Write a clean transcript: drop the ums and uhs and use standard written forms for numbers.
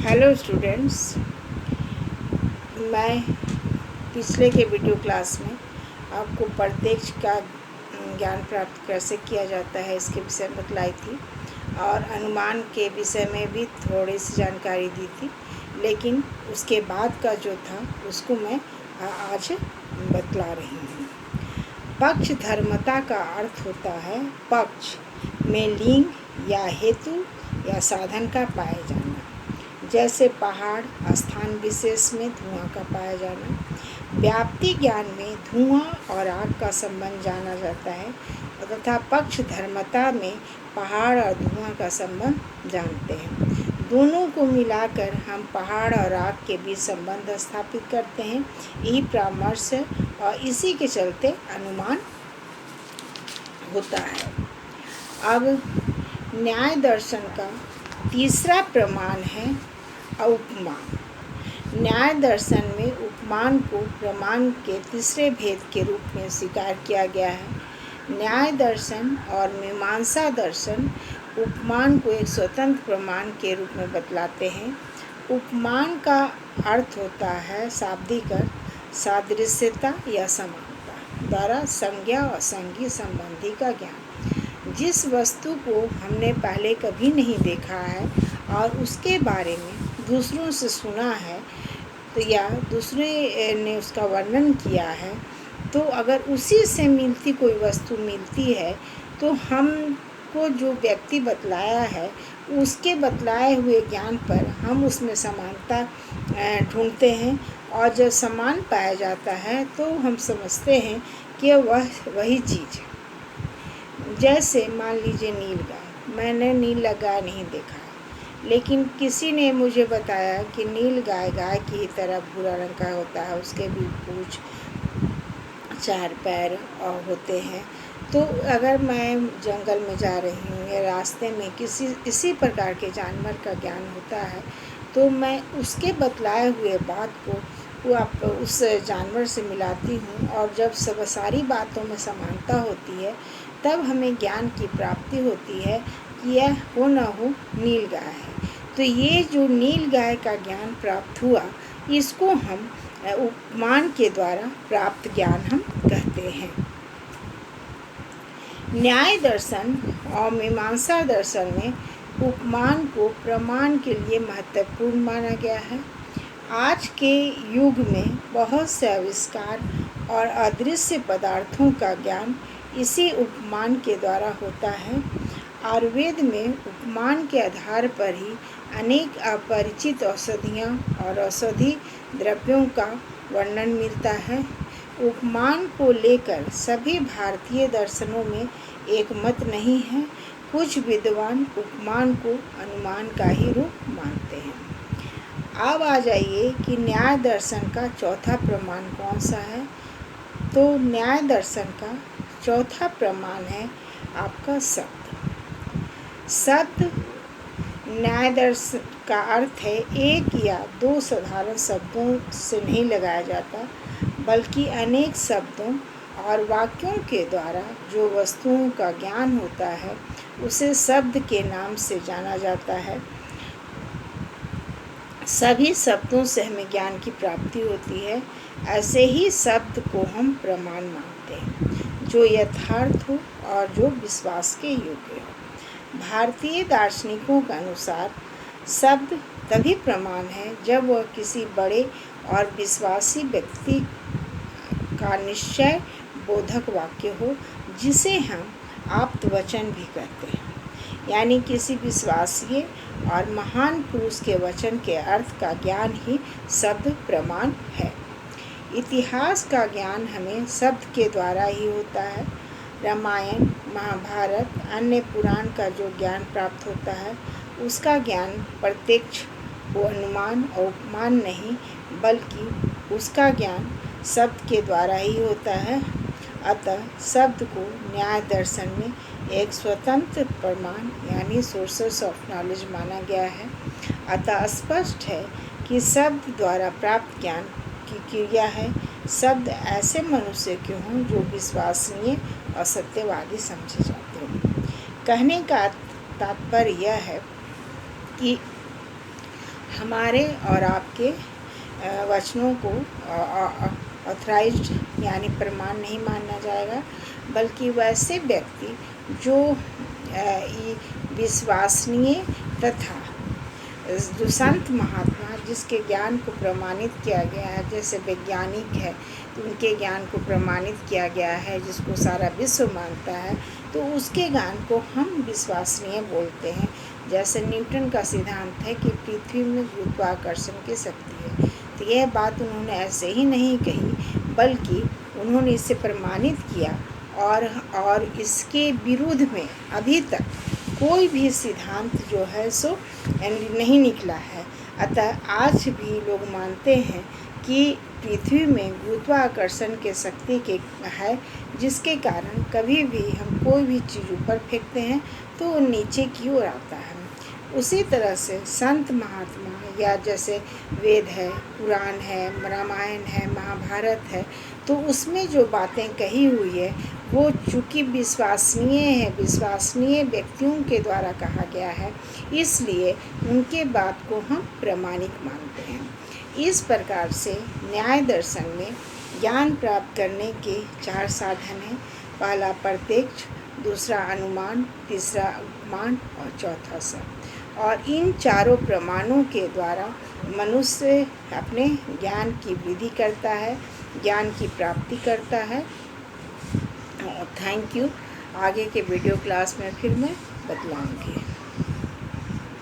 Hello students, मैं पिछले के वीडियो क्लास में आपको प्रत्यक्ष का ज्ञान प्राप्त कैसे किया जाता है इसके विषय में बतलाई थी और अनुमान के विषय में भी थोड़ी सी जानकारी दी थी, लेकिन उसके बाद का जो था उसको मैं आज बतला रही हूँ। पक्ष धर्मता का अर्थ होता है पक्ष में लिंग या हेतु या साधन का पाया जाना, जैसे पहाड़ स्थान विशेष में धुआं का पाया जाना। व्याप्ति ज्ञान में धुआं और आग का संबंध जाना जाता है तथा पक्ष धर्मता में पहाड़ और धुआं का संबंध जानते हैं। दोनों को मिलाकर हम पहाड़ और आग के बीच संबंध स्थापित करते हैं। यही परामर्श और इसी के चलते अनुमान होता है। अब न्याय दर्शन का तीसरा प्रमाण है उपमान। न्याय दर्शन में उपमान को प्रमाण के तीसरे भेद के रूप में स्वीकार किया गया है। न्याय दर्शन और मीमांसा दर्शन उपमान को एक स्वतंत्र प्रमाण के रूप में बतलाते हैं। उपमान का अर्थ होता है शाब्दिक अर्थ, सादृश्यता या समानता द्वारा संज्ञा और संगी संबंधी का ज्ञान। जिस वस्तु को हमने पहले कभी नहीं देखा है और उसके बारे में दूसरों से सुना है तो या दूसरे ने उसका वर्णन किया है, तो अगर उसी से मिलती कोई वस्तु मिलती है तो हमको जो व्यक्ति बतलाया है उसके बतलाए हुए ज्ञान पर हम उसमें समानता ढूंढते हैं और जब समान पाया जाता है तो हम समझते हैं कि वह वही चीज़ है। जैसे मान लीजिए नीलगाय, मैंने नीला गाय नहीं देखा, लेकिन किसी ने मुझे बताया कि नील गाय गाय की तरह भूरा रंग का होता है, उसके भी पूँछ, चार पैर और होते हैं। तो अगर मैं जंगल में जा रही हूँ या रास्ते में इसी प्रकार के जानवर का ज्ञान होता है तो मैं उसके बतलाए हुए बात को उस जानवर से मिलाती हूँ और जब सारी बातों में समानता होती है तब हमें ज्ञान की प्राप्ति होती है कि यह हो न हो नील गाय है। तो ये जो नील गाय का ज्ञान प्राप्त हुआ इसको हम उपमान के द्वारा प्राप्त ज्ञान हम कहते हैं। न्याय दर्शन और मीमांसा दर्शन में उपमान को प्रमाण के लिए महत्वपूर्ण माना गया है। आज के युग में बहुत से आविष्कार और अदृश्य पदार्थों का ज्ञान इसी उपमान के द्वारा होता है। आयुर्वेद में उपमान के आधार पर ही अनेक अपरिचित औषधियाँ और औषधि द्रव्यों का वर्णन मिलता है। उपमान को लेकर सभी भारतीय दर्शनों में एक मत नहीं है। कुछ विद्वान उपमान को अनुमान का ही रूप मानते हैं। अब आ जाइए कि न्याय दर्शन का चौथा प्रमाण कौन सा है। तो न्याय दर्शन का चौथा प्रमाण है आपका शब्द। शब्द न्याय दर्शन का अर्थ है एक या दो साधारण शब्दों से नहीं लगाया जाता, बल्कि अनेक शब्दों और वाक्यों के द्वारा जो वस्तुओं का ज्ञान होता है उसे शब्द के नाम से जाना जाता है। सभी शब्दों से हमें ज्ञान की प्राप्ति होती है। ऐसे ही शब्द को हम प्रमाण मानते हैं जो यथार्थ हो और जो विश्वास के योग्य हो। भारतीय दार्शनिकों के अनुसार शब्द तभी प्रमाण है जब वह किसी बड़े और विश्वासी व्यक्ति का निश्चय बोधक वाक्य हो, जिसे हम आप्त वचन भी कहते हैं। यानी किसी विश्वासीय और महान पुरुष के वचन के अर्थ का ज्ञान ही शब्द प्रमाण है। इतिहास का ज्ञान हमें शब्द के द्वारा ही होता है। रामायण, महाभारत, अन्य पुराण का जो ज्ञान प्राप्त होता है उसका ज्ञान प्रत्यक्ष अनुमान और उपमान नहीं, बल्कि उसका ज्ञान शब्द के द्वारा ही होता है। अतः शब्द को न्याय दर्शन में एक स्वतंत्र प्रमाण यानी सोर्सेस ऑफ नॉलेज माना गया है। अतः स्पष्ट है कि शब्द द्वारा प्राप्त ज्ञान की क्रिया है। शब्द ऐसे मनुष्य के हों जो विश्वसनीय और सत्यवादी समझे जाते हों। कहने का तात्पर्य यह है कि हमारे और आपके वचनों को ऑथराइज्ड यानी प्रमाण नहीं माना जाएगा, बल्कि वैसे व्यक्ति जो विश्वसनीय तथा जो संत महात्मा जिसके ज्ञान को प्रमाणित किया गया है, जैसे वैज्ञानिक है तो उनके ज्ञान को प्रमाणित किया गया है, जिसको सारा विश्व मानता है, तो उसके ज्ञान को हम विश्वसनीय बोलते हैं। जैसे न्यूटन का सिद्धांत है कि पृथ्वी में गुरुत्वाकर्षण की शक्ति है, तो यह बात उन्होंने ऐसे ही नहीं कही, बल्कि उन्होंने इसे प्रमाणित किया और इसके विरुद्ध में अभी तक कोई भी सिद्धांत जो है सो नहीं निकला है। अतः आज भी लोग मानते हैं कि पृथ्वी में गुरुत्वाकर्षण के शक्ति के है, जिसके कारण कभी भी हम कोई भी चीज़ ऊपर फेंकते हैं तो वो नीचे की ओर आता है। उसी तरह से संत महात्मा या जैसे वेद है, पुराण है, रामायण है, महाभारत है, तो उसमें जो बातें कही हुई है वो चूँकि विश्वसनीय है, विश्वसनीय व्यक्तियों के द्वारा कहा गया है, इसलिए उनके बात को हम प्रामाणिक मानते हैं। इस प्रकार से न्याय दर्शन में ज्ञान प्राप्त करने के 4 साधन हैं। पहला प्रत्यक्ष, दूसरा अनुमान, तीसरा उपमान और चौथा शब्द। और इन चारों प्रमाणों के द्वारा मनुष्य अपने ज्ञान की वृद्धि करता है, ज्ञान की प्राप्ति करता है। Thank you. आगे के वीडियो क्लास में फिर मैं बतलाऊँगी।